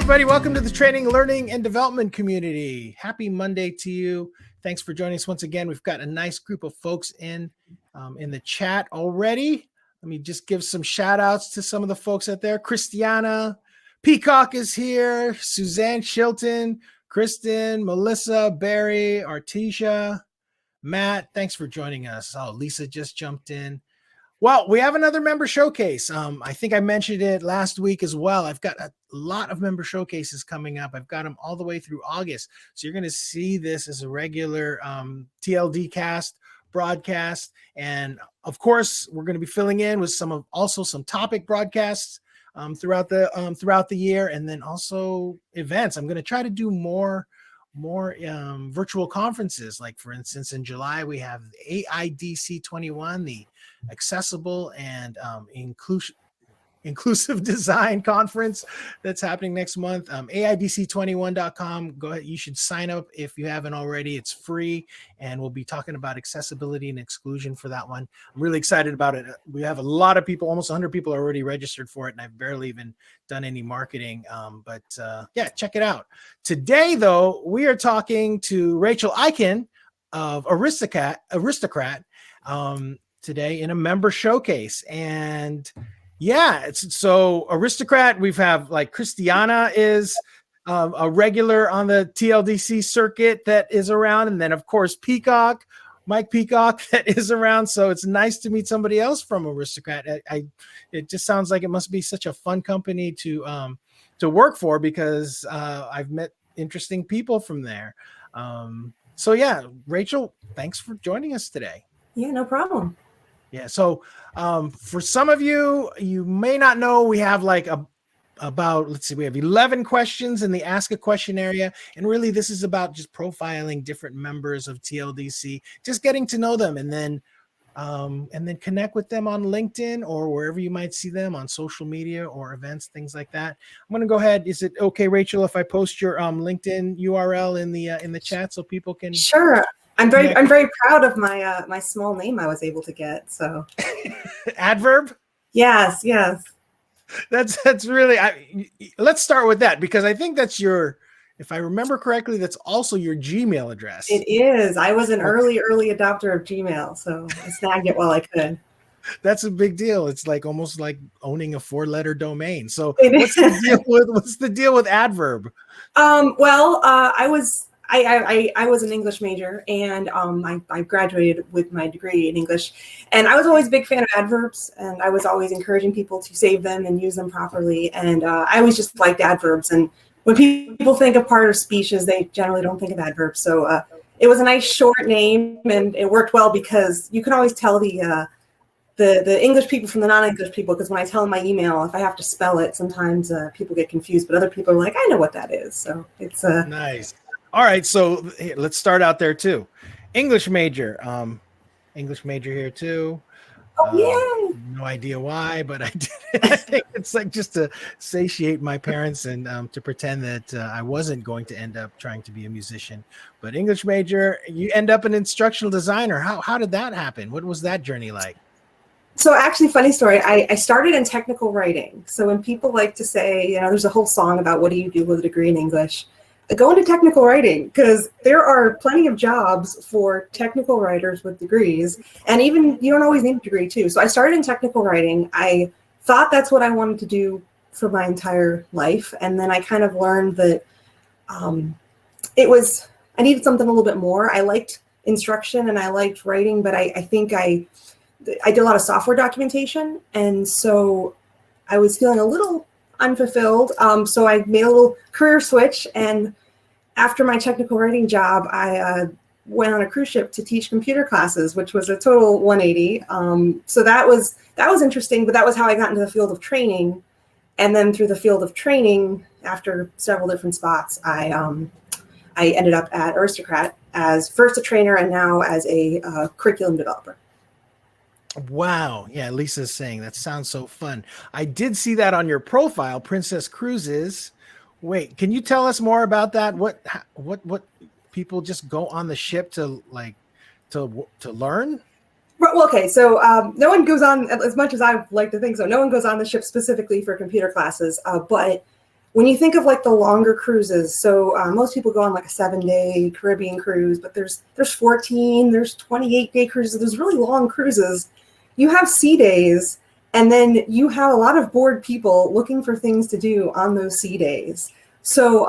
everybody. Welcome to the training, learning, and development community. Happy Monday to you. Thanks for joining us once again. We've got a nice group of folks in the chat already. Let me just give some shout outs to some of the folks out there. Christiana Peacock is here. Suzanne Shilton, Kristen, Melissa, Barry, Artesia, Matt. Thanks for joining us. Oh, Lisa just jumped in. Well, we have another member showcase. I think I mentioned it last week as well. I've got a lot of member showcases coming up. I've got them all the way through August. So you're going to see this as a regular TLD cast broadcast. And of course, we're going to be filling in with some topic broadcasts throughout the year, and then also events. I'm going to try to do more virtual conferences. Like for instance, in July, we have AIDC 21, the Accessible and Inclusive Design Conference that's happening next month. AIDC21.com. Go ahead. You should sign up if you haven't already. It's free, and we'll be talking about accessibility and exclusion for that one. I'm really excited about it. We have a lot of people, almost 100 people already registered for it, and I've barely even done any marketing. But yeah, check it out. Today, though, we are talking to Rachel Eichen of Aristocrat today in a member showcase. And yeah, so Aristocrat, we've have like Christiana is a regular on the TLDC circuit that is around. And then of course, Mike Peacock that is around. So it's nice to meet somebody else from Aristocrat. It just sounds like it must be such a fun company to work for, because I've met interesting people from there. So yeah, Rachel, thanks for joining us today. Yeah, no problem. Yeah. So for some of you, you may not know, we have like we have 11 questions in the Ask a Question area. And really this is about just profiling different members of TLDC, just getting to know them, and then connect with them on LinkedIn or wherever you might see them on social media or events, things like that. I'm going to go ahead. Is it okay, Rachel, if I post your LinkedIn URL in the chat so people can? Sure. I'm very proud of my my small name I was able to get. So Adverb? Yes. That's really let's start with that, because I think that's if I remember correctly, that's also your Gmail address. It is. I was an early adopter of Gmail, so I snagged it while I could. That's a big deal. It's like almost like owning a 4-letter domain. So what's the deal with Adverb? I was an English major, and I graduated with my degree in English, and I was always a big fan of adverbs, and I was always encouraging people to save them and use them properly. And I always just liked adverbs. And when people think of part of speeches, they generally don't think of adverbs. So it was a nice short name, and it worked well because you can always tell the English people from the non-English people, because when I tell them my email, if I have to spell it, sometimes people get confused, but other people are like, I know what that is. So it's nice. All right, so let's start out there too. English major here too. Oh, yeah. No idea why, but I did it. I think it's like just to satiate my parents and to pretend that I wasn't going to end up trying to be a musician. But English major, you end up an instructional designer. How did that happen? What was that journey like? So actually, funny story, I started in technical writing. So when people like to say, there's a whole song about what do you do with a degree in English, go into technical writing, because there are plenty of jobs for technical writers with degrees, and even you don't always need a degree too. So I started in technical writing. I thought that's what I wanted to do for my entire life, and then I kind of learned that I needed something a little bit more. I liked instruction and I liked writing, but I think I did a lot of software documentation, and so I was feeling a little unfulfilled. So I made a little career switch, and after my technical writing job, I went on a cruise ship to teach computer classes, which was a total 180. So that was interesting, but that was how I got into the field of training. And then through the field of training, after several different spots, I ended up at Aristocrat as first a trainer and now as a curriculum developer. Wow. Yeah, Lisa's saying that sounds so fun. I did see that on your profile, Princess Cruises. Wait, can you tell us more about that? What people just go on the ship to learn? Well, okay, so no one goes on, as much as I like to think so, no one goes on the ship specifically for computer classes, but when you think of like the longer cruises, so most people go on like a 7-day Caribbean cruise, but there's 14, there's 28-day cruises, there's really long cruises. You have sea days, and then you have a lot of bored people looking for things to do on those sea days. So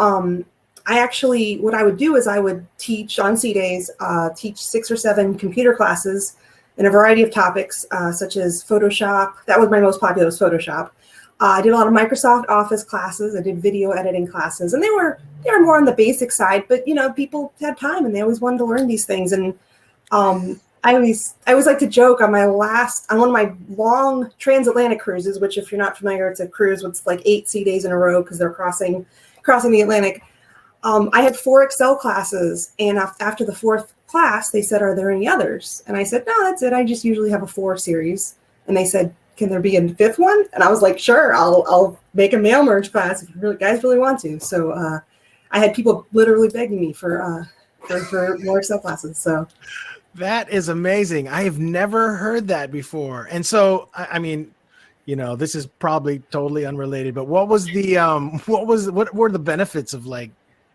what I would do is I would teach on sea days, teach 6 or 7 computer classes in a variety of topics, such as Photoshop. That was my most popular, was Photoshop. I did a lot of Microsoft Office classes. I did video editing classes, and they were more on the basic side, but people had time and they always wanted to learn these things. And I always like to joke on one of my long transatlantic cruises, which if you're not familiar, it's a cruise with like 8 sea days in a row because they're crossing the Atlantic. I had 4 Excel classes, and after the 4th class, they said, "Are there any others?" And I said, "No, that's it. I just usually have a 4 series." And they said, "Can there be a 5th one?" And I was like, "Sure, I'll make a mail merge class if you guys really want to." So I had people literally begging me for more Excel classes. So that is amazing. I have never heard that before. And so, I mean, this is probably totally unrelated, but what were the benefits of like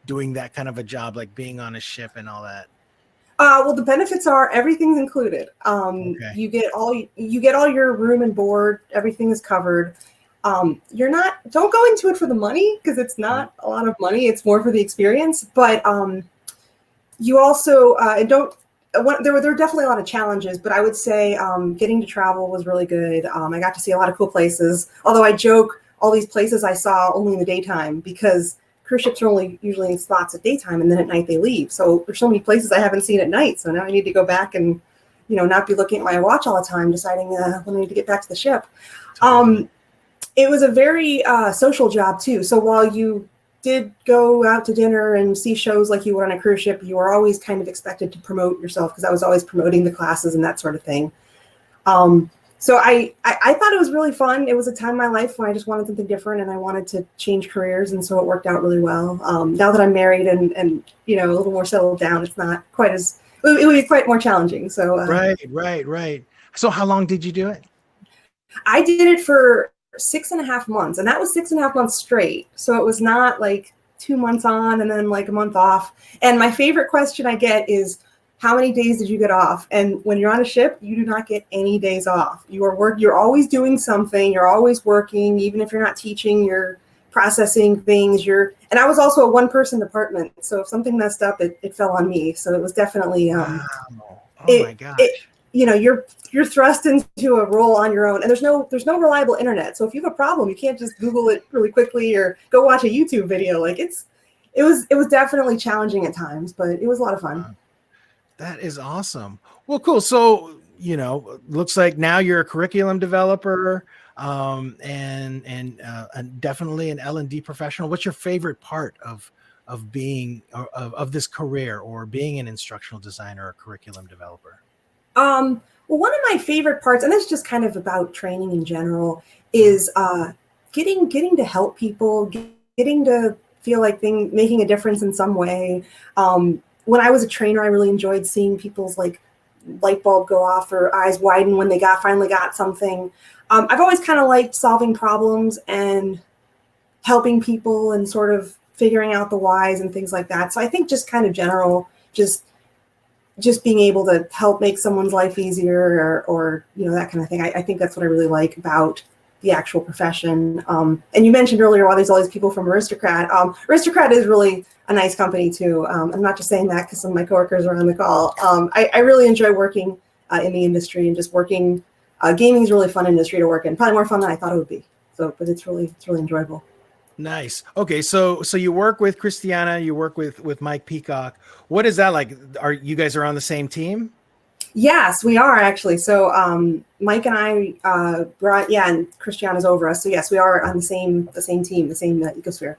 doing that kind of a job, like being on a ship and all that? Well, the benefits are everything's included. Okay. You get all your room and board. Everything is covered. Don't go into it for the money because it's not a lot of money. It's more for the experience. But you also there were definitely a lot of challenges, but I would say getting to travel was really good. I got to see a lot of cool places. Although I joke, all these places I saw only in the daytime because cruise ships are only usually in spots at daytime, and then at night they leave. So there's so many places I haven't seen at night. So now I need to go back and, not be looking at my watch all the time, deciding when I need to get back to the ship. It was a very social job too. So while you did go out to dinner and see shows like you would on a cruise ship, you were always kind of expected to promote yourself because I was always promoting the classes and that sort of thing. So I thought it was really fun. It was a time in my life when I just wanted something different and I wanted to change careers. And so it worked out really well. Now that I'm married and a little more settled down, it's not quite it would be quite more challenging. So Right. So how long did you do it? I did it for 6.5 months, and that was 6.5 months straight. So it was not like 2 months on and then like a month off. And my favorite question I get is, how many days did you get off? And when you're on a ship, you do not get any days off. You're always doing something. You're always working, even if you're not teaching, you're processing things. And I was also a 1-person department. So if something messed up, it fell on me. So it was definitely, wow. My gosh. You're thrust into a role on your own, and there's no reliable internet. So if you have a problem, you can't just Google it really quickly or go watch a YouTube video. Like it was definitely challenging at times, but it was a lot of fun. That is awesome. Well, cool. So, looks like now you're a curriculum developer, and definitely an L&D professional. What's your favorite part of being of this career, or being an instructional designer or curriculum developer? Well, one of my favorite parts, and that's just kind of about training in general, is getting to help people, getting to feel like making a difference in some way. When I was a trainer, I really enjoyed seeing people's like light bulb go off or eyes widen when they finally got something. I've always kind of liked solving problems and helping people and sort of figuring out the whys and things like that. So I think just kind of general, just being able to help make someone's life easier or that kind of thing. I think that's what I really like about the actual profession. And you mentioned earlier, while there's all these people from Aristocrat. Aristocrat is really a nice company too. I'm not just saying that because some of my coworkers are on the call. I really enjoy working in the industry and just working. Gaming is a really fun industry to work in. Probably more fun than I thought it would be. So, but it's really enjoyable. Nice. Okay, so you work with Christiana, you work with Mike Peacock. What is that like? Are you guys on the same team? Yes, we are actually. So Mike and I and Christiana's over us. So yes, we are on the same team, the same ecosphere.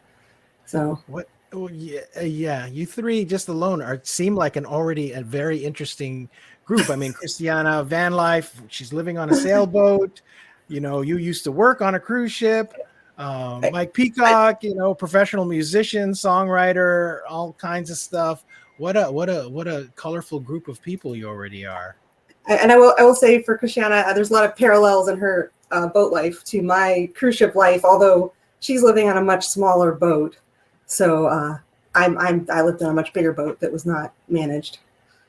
So what? Oh yeah. You three just alone seem like already a very interesting group. I mean, Christiana, van life. She's living on a sailboat. You used to work on a cruise ship. Mike Peacock, professional musician, songwriter, all kinds of stuff. What a colorful group of people you already are. And I will say for Christiana, there's a lot of parallels in her boat life to my cruise ship life. Although she's living on a much smaller boat. So I lived on a much bigger boat that was not managed.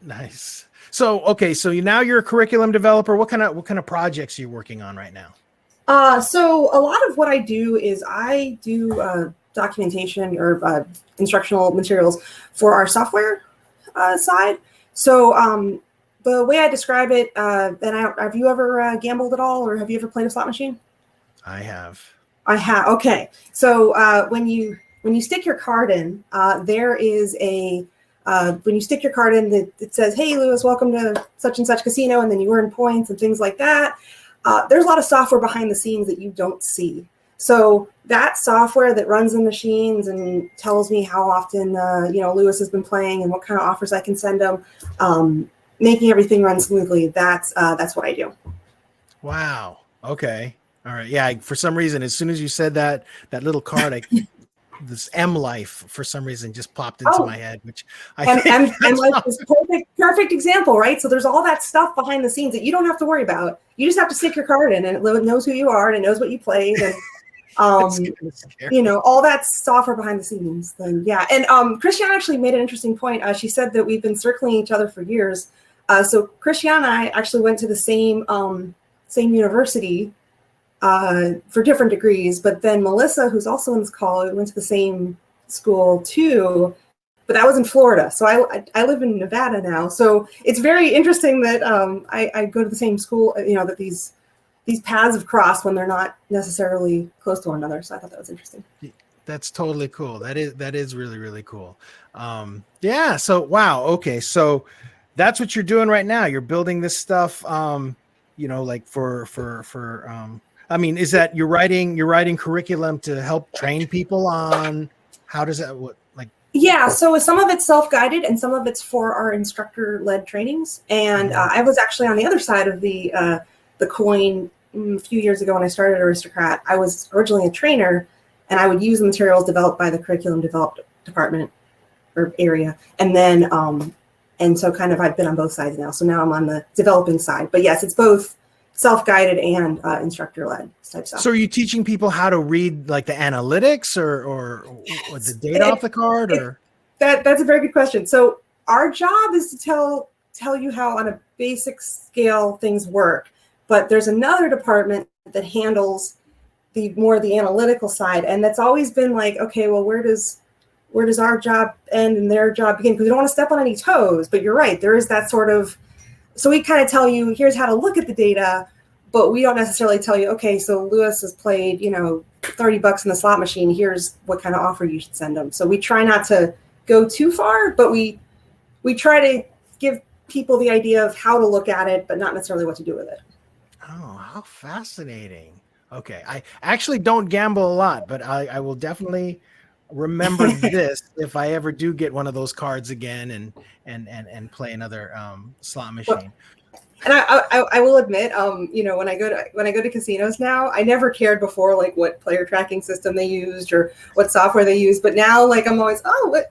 Nice. So, okay. So now you're a curriculum developer. What kind of projects are you working on right now? So a lot of what I do is I do documentation or instructional materials for our software side. So the way I describe it, have you ever gambled at all, or have you ever played a slot machine? I have. I have. Okay. So when you stick your card in, there is a when you stick your card in, it says, "Hey, Lewis, welcome to such and such casino," and then you earn points and things like that. There's a lot of software behind the scenes that you don't see. So that software that runs the machines and tells me how often Lewis has been playing and what kind of offers I can send him, making everything run smoothly. That's what I do. Wow. Okay. All right. Yeah. For some reason, as soon as you said that little card, this M Life for some reason just popped into my head, which M Life is perfect example, right? So there's all that stuff behind the scenes that you don't have to worry about. You just have to stick your card in, and it knows who you are, and it knows what you played, and all that software behind the scenes. Then yeah, and Christiane actually made an interesting point. She said that we've been circling each other for years. So Christiane and I actually went to the same university for different degrees, but then Melissa, who's also in this call, we went to the same school too, but that was in Florida. So I live in Nevada now. So it's very interesting that I go to the same school, that these paths have crossed when they're not necessarily close to one another. So I thought that was interesting. That's totally cool. That is really, really cool. Yeah. So, wow. Okay. So that's what you're doing right now. You're building this stuff, like I mean, is that you're writing curriculum to help train people on how does that Yeah, so some of it's self-guided and some of it's for our instructor-led trainings. And I was actually on the other side of the coin a few years ago when I started Aristocrat. I was originally a trainer, and I would use the materials developed by the curriculum developed department or area. And then, and so kind of I've been on both sides now. So now I'm on the developing side. But yes, it's both self-guided and instructor-led type stuff. So are you teaching people how to read like the analytics or the data off the card? Or that's a very good question. So our job is to tell you how on a basic scale things work, but there's another department that handles the analytical side, and that's always been like, okay, well, where does our job end and their job begin? Because we don't want to step on any toes. But you're right, there is that sort of. So we kind of tell you, here's how to look at the data, but we don't necessarily tell you, okay, so Lewis has played, $30 in the slot machine. Here's what kind of offer you should send him. So we try not to go too far, but we try to give people the idea of how to look at it, but not necessarily what to do with it. Oh, how fascinating. Okay. I actually don't gamble a lot, but I will definitely remember this if I ever do get one of those cards again and play another slot machine. And I will admit, when I go to casinos now, I never cared before like what player tracking system they used or what software they used, but now like I'm always,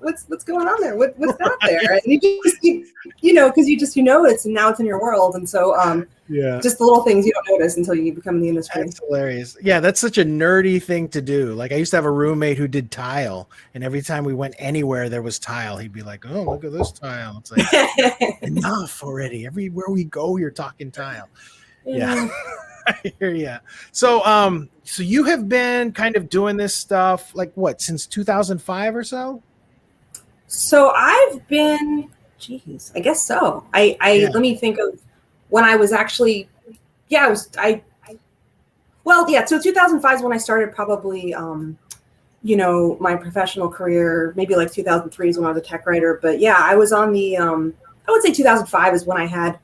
what's going on there? What's that there? And because it's and now it's in your world, and so just the little things you don't notice until you become in the industry. That's hilarious. Yeah, that's such a nerdy thing to do. Like I used to have a roommate who did tile, and every time we went anywhere there was tile, he'd be like, "Oh, look at this tile." It's like enough already. Everywhere we go, you're talking tile. Yeah. I hear you. So so you have been kind of doing this stuff like what, since 2005 or so? So I've been, I guess so. Let me think of when I was actually, so 2005 is when I started probably, my professional career. Maybe like 2003 is when I was a tech writer. But yeah, I was on the, I would say 2005 is when I had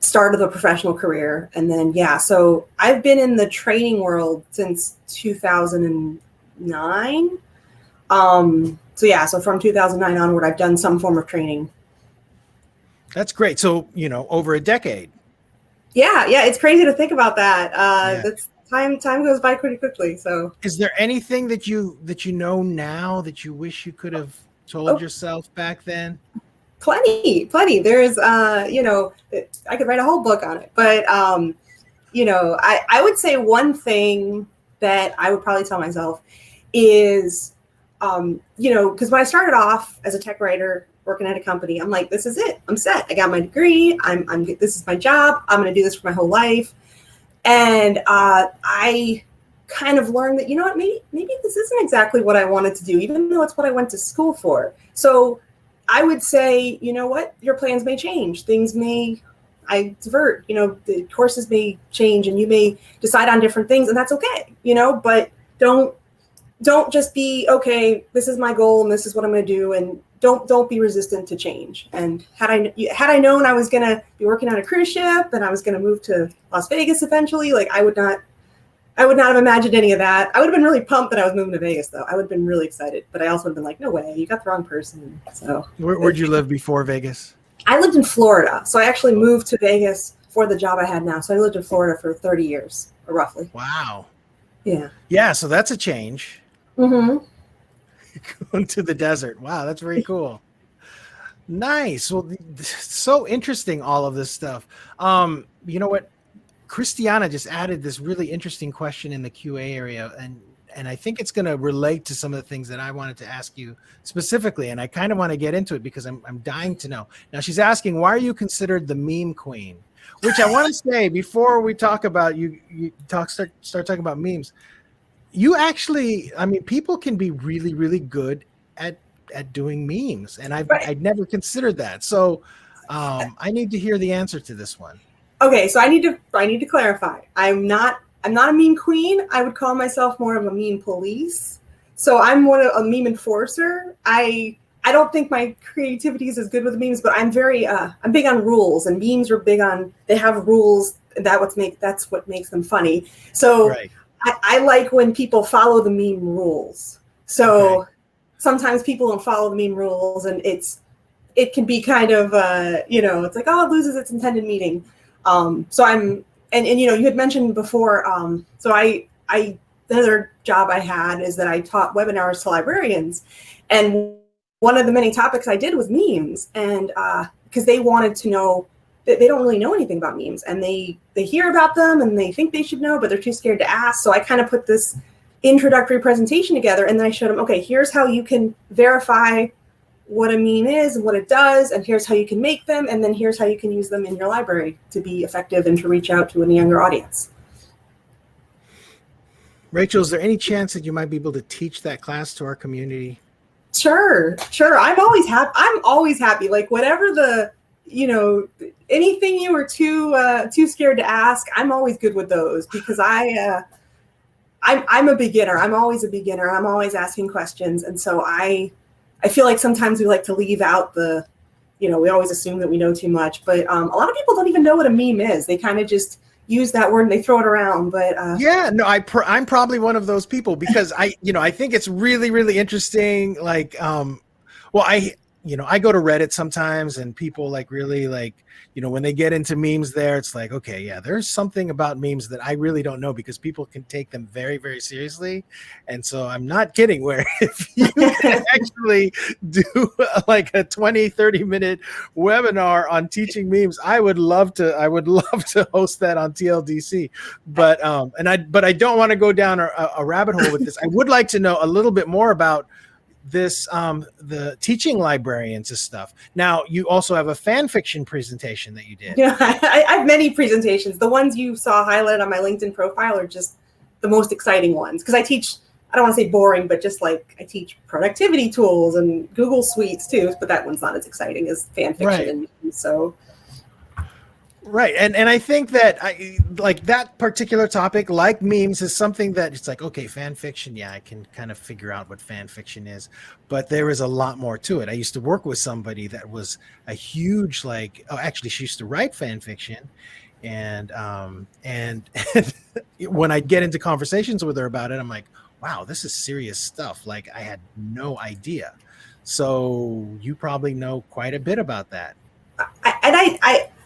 start of a professional career. And then, so I've been in the training world since 2009. So from 2009 onward, I've done some form of training. That's great. So, over a decade. Yeah. It's crazy to think about that. That's time goes by pretty quickly. So is there anything that you know now that you wish you could have told yourself back then? Plenty. There's, I could write a whole book on it, but, I would say one thing that I would probably tell myself is, because when I started off as a tech writer working at a company, I'm like, this is it. I'm set. I got my degree. This is my job. I'm going to do this for my whole life. And I kind of learned that, you know what, maybe this isn't exactly what I wanted to do, even though it's what I went to school for. So I would say, you know what, your plans may change. I divert, the courses may change and you may decide on different things, and that's okay, but don't just be, okay, this is my goal and this is what I'm going to do, and don't be resistant to change. And had I known I was going to be working on a cruise ship and I was going to move to Las Vegas eventually, like I would not have imagined any of that. I would have been really pumped that I was moving to Vegas, though. I would have been really excited, but I also would have been like, no way, you got the wrong person. So where'd you live before Vegas? I lived in Florida. So I actually moved to Vegas for the job I had now. So I lived in Florida for 30 years, roughly. Wow. Yeah. Yeah. So that's a change. Mm-hmm. Going to the desert. Wow. That's very cool. Nice. Well, so interesting, all of this stuff. You know what? Christiana just added this really interesting question in the QA area, and I think it's going to relate to some of the things that I wanted to ask you specifically, and I kind of want to get into it because I'm dying to know. Now, she's asking, why are you considered the meme queen? Which I want to say before we talk about start talking about memes. You actually, people can be really, really good at doing memes, and I'd never considered that. So I need to hear the answer to this one. Okay, so I need to clarify. I'm not a meme queen. I would call myself more of a meme police. So I'm a meme enforcer. I don't think my creativity is as good with memes, but I'm big on rules, and memes are big on, they have rules. That's what makes them funny. So right. I like when people follow the meme rules. So sometimes people don't follow the meme rules, and it can be kind of it's like, oh, it loses its intended meaning. So I'm, and you had mentioned before, so the other job I had is that I taught webinars to librarians, and one of the many topics I did was memes, and because they wanted to know that they don't really know anything about memes, and they hear about them and they think they should know, but they're too scared to ask. So I kind of put this introductory presentation together, and then I showed them, okay, here's how you can verify what a meme is and what it does, and here's how you can make them, and then here's how you can use them in your library to be effective and to reach out to a younger audience. Rachel, is there any chance that you might be able to teach that class to our community? Sure. I'm always happy. Like whatever anything you were too scared to ask, I'm always good with those, because I'm a beginner. I'm always a beginner. I'm always asking questions, and so I feel like sometimes we like to leave out we always assume that we know too much, but a lot of people don't even know what a meme is. They kind of just use that word and they throw it around. But I'm probably one of those people, because I think it's really, really interesting. Like, I go to Reddit sometimes, and people when they get into memes there, it's like, okay, yeah, there's something about memes that I really don't know, because people can take them very, very seriously. And so I'm not kidding, where if you can actually do like a 20-30 minute webinar on teaching memes, I would love to host that on TLDC. But I don't want to go down a rabbit hole with this. I would like to know a little bit more about this, the teaching librarians and stuff. Now, you also have a fan fiction presentation that you did. Yeah, I have many presentations. The ones you saw highlighted on my LinkedIn profile are just the most exciting ones, because I teach, I don't want to say boring, but just like I teach productivity tools and Google Suites too, but that one's not as exciting as fan fiction. Right. So right. And I think that I like that particular topic, like memes, is something that it's like, okay, fan fiction. Yeah, I can kind of figure out what fan fiction is, but there is a lot more to it. I used to work with somebody that was a huge, she used to write fan fiction, and when I get into conversations with her about it, I'm like, wow, this is serious stuff. Like, I had no idea. So you probably know quite a bit about that.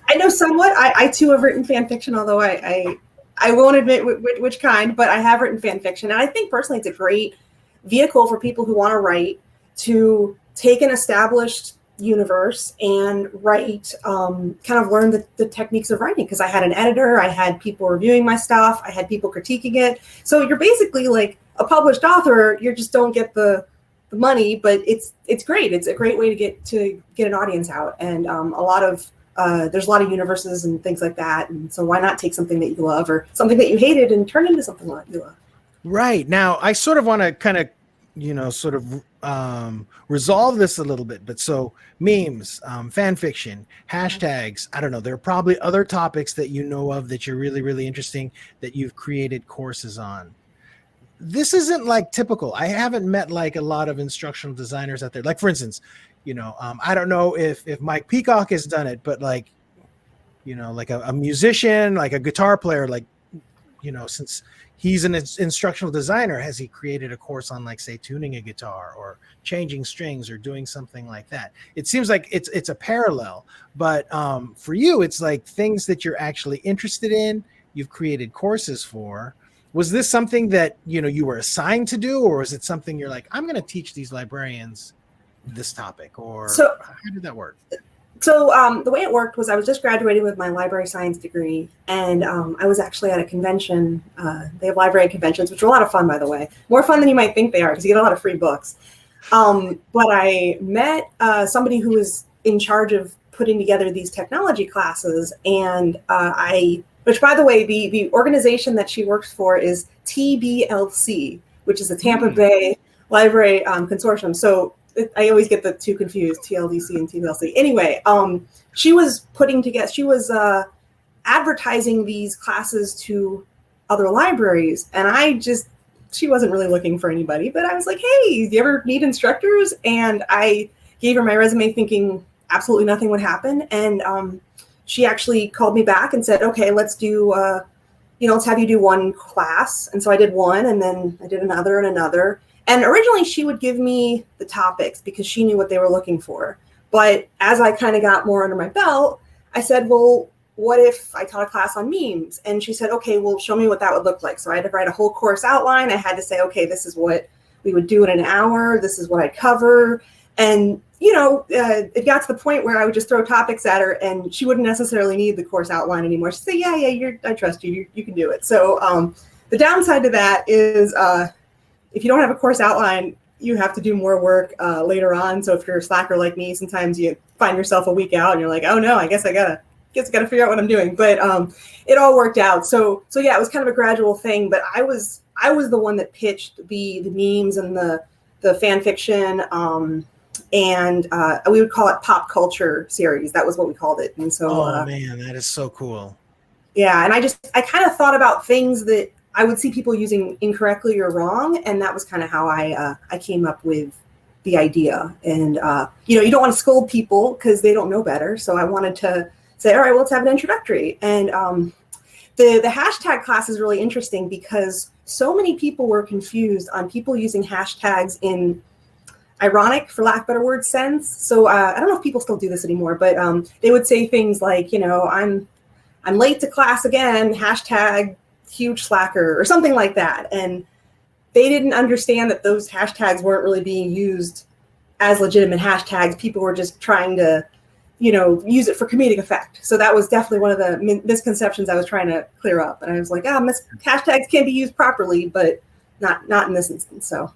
I know somewhat. I too have written fan fiction, although I won't admit which kind, but I have written fan fiction. And I think personally it's a great vehicle for people who want to write, to take an established universe and write, kind of learn the techniques of writing, because I had an editor, I had people reviewing my stuff, I had people critiquing it. So you're basically like a published author. You just don't get the money, but it's great. It's a great way to get an audience out. And there's a lot of universes and things like that. And so why not take something that you love or something that you hated and turn it into something that you love? Right. Now, I sort of want to kind of, resolve this a little bit. But so memes, fan fiction, hashtags, I don't know, there are probably other topics that you know of that you're really, really interesting that you've created courses on. This isn't like typical. I haven't met like a lot of instructional designers out there. Like, for instance, I don't know if Mike Peacock has done it, but like, like a musician, like a guitar player, like, since he's an instructional designer, has he created a course on, like, say, tuning a guitar or changing strings or doing something like that? It seems like it's a parallel, but for you, it's like things that you're actually interested in, you've created courses for. Was this something that, you were assigned to do, or is it something you're like, I'm going to teach these librarians this topic, or how did that work? So the way it worked was I was just graduating with my library science degree, and I was actually at a convention. They have library conventions, which are a lot of fun, by the way. More fun than you might think they are, because you get a lot of free books. But I met somebody who was in charge of putting together these technology classes, and which, by the way, the organization that she works for is TBLC, which is the Tampa Bay Library Consortium. So I always get the two confused, TLDC and TBLC. Anyway, she was advertising these classes to other libraries, and she wasn't really looking for anybody, but I was like, hey, do you ever need instructors? And I gave her my resume thinking absolutely nothing would happen. And she actually called me back and said, okay, let's have you do one class. And so I did one, and then I did another and another. And originally she would give me the topics because she knew what they were looking for. But as I kind of got more under my belt, I said, well, what if I taught a class on memes? And she said, okay, well, show me what that would look like. So I had to write a whole course outline. I had to say, okay, this is what we would do in an hour. This is what I'd cover. And, it got to the point where I would just throw topics at her, and she wouldn't necessarily need the course outline anymore. She'd say, yeah, I trust you. You can do it. So the downside to that is, if you don't have a course outline, you have to do more work later on. So if you're a slacker like me, sometimes you find yourself a week out and you're like, oh no, I guess I gotta figure out what I'm doing. But it all worked out. So yeah, it was kind of a gradual thing. But I was the one that pitched the memes and the fan fiction, and we would call it pop culture series. That was what we called it. And so, man, that is so cool. Yeah, and I kind of thought about things that I would see people using incorrectly or wrong, and that was kind of how I came up with the idea. And you don't want to scold people because they don't know better. So I wanted to say, all right, well, let's have an introductory. And the hashtag class is really interesting because so many people were confused on people using hashtags in ironic, for lack of a better word, sense. So I don't know if people still do this anymore, but they would say things like, I'm late to class again, hashtag huge slacker, or something like that. And they didn't understand that those hashtags weren't really being used as legitimate hashtags. People were just trying to, use it for comedic effect. So that was definitely one of the misconceptions I was trying to clear up. And I was like, hashtags can be used properly, but not in this instance. So,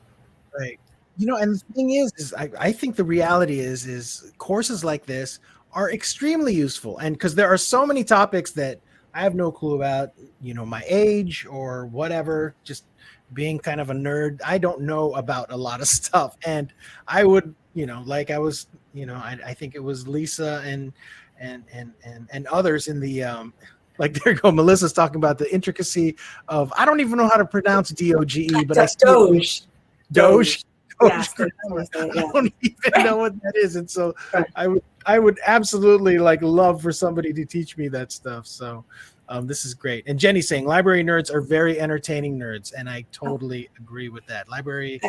right. And the thing is I think the reality is courses like this are extremely useful. And because there are so many topics that I have no clue about, my age or whatever, just being kind of a nerd. I don't know about a lot of stuff. And I would, I think it was Lisa and others in the, like, there you go. Melissa's talking about the intricacy of, I don't even know how to pronounce DOGE, but Doge. Doge. Yes, I don't even know what that is. And so I would absolutely love for somebody to teach me that stuff. So this is great. And Jenny's saying library nerds are very entertaining nerds. And I totally agree with that. Library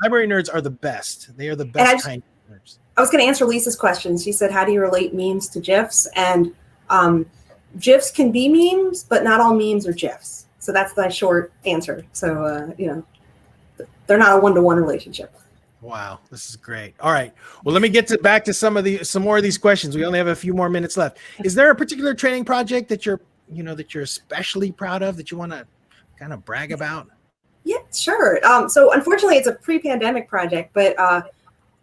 nerds are the best. They are the best kind of nerds. I was going to answer Lisa's question. She said, how do you relate memes to GIFs? And GIFs can be memes, but not all memes are GIFs. So that's the short answer. So, they're not a one-to-one relationship. Wow, this is great. All right. Well, let me get back to some more of these questions. We only have a few more minutes left. Is there a particular training project that you're especially proud of, that you want to kind of brag about? Yeah, sure. So unfortunately, it's a pre-pandemic project, but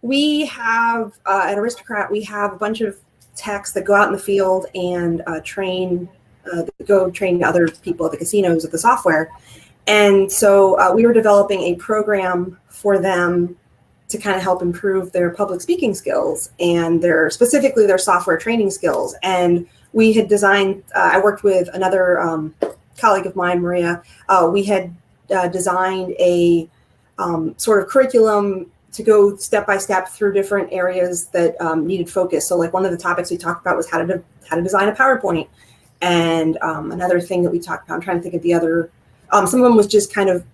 we have at Aristocrat, we have a bunch of techs that go out in the field and train other people at the casinos with the software. And so we were developing a program for them to kind of help improve their public speaking skills and specifically their software training skills. And we had designed, I worked with another colleague of mine, Maria. We had designed a sort of curriculum to go step by step through different areas that needed focus. So like one of the topics we talked about was how to design a PowerPoint. And another thing that we talked about, I'm trying to think of the other, some of them was just kind of,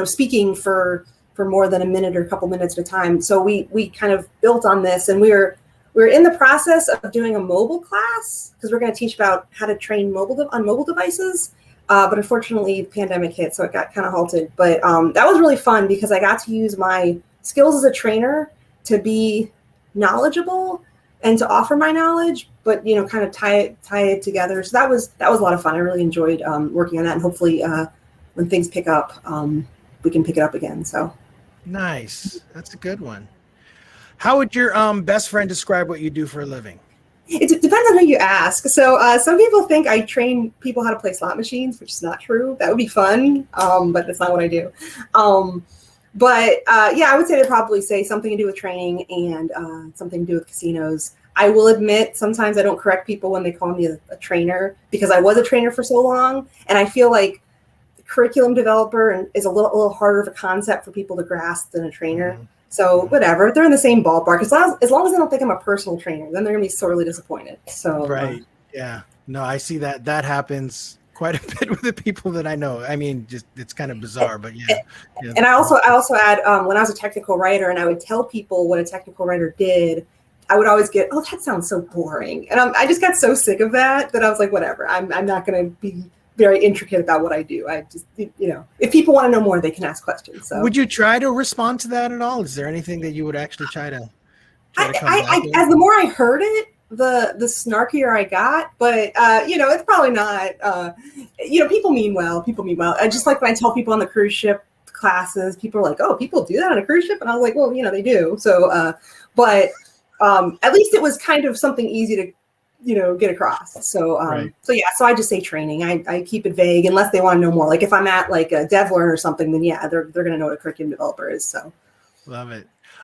speaking for more than a minute or a couple minutes at a time. So we kind of built on this, and we're in the process of doing a mobile class because we're going to teach about how to train on mobile devices. But unfortunately, the pandemic hit, so it got kind of halted. But that was really fun because I got to use my skills as a trainer to be knowledgeable and to offer my knowledge, but kind of tie it together. So that was a lot of fun. I really enjoyed working on that, and hopefully, when things pick up, we can pick it up again. So nice. That's a good one. How would your best friend describe what you do for a living? It depends on who you ask. So some people think I train people how to play slot machines, which is not true. That would be fun, but that's not what I do. But I would say they'd probably say something to do with training and something to do with casinos. I will admit sometimes I don't correct people when they call me a trainer because I was a trainer for so long, and I feel like curriculum developer is a little harder of a concept for people to grasp than a trainer. Mm-hmm. So whatever, they're in the same ballpark. As long as they don't think I'm a personal trainer, then they're gonna be sorely disappointed. So right, yeah, no, I see that happens quite a bit with the people that I know. I mean, just it's kind of bizarre, but yeah. And I also add when I was a technical writer and I would tell people what a technical writer did, I would always get, oh, that sounds so boring, and I just got so sick of that I was like, whatever, I'm not gonna be very intricate about what I do. I just, if people want to know more, they can ask questions. So, would you try to respond to that at all? Is there anything that you would actually try to come back with? As the more I heard it, the snarkier I got. But it's probably not. People mean well. Just like when I tell people on the cruise ship classes, people are like, "Oh, people do that on a cruise ship," and I was like, "Well, they do." So, but at least it was kind of something easy to get across. So, right. So I just say training. I keep it vague unless they want to know more. Like if I'm at like a DevLearn or something, then yeah, they're going to know what a curriculum developer is. So love it.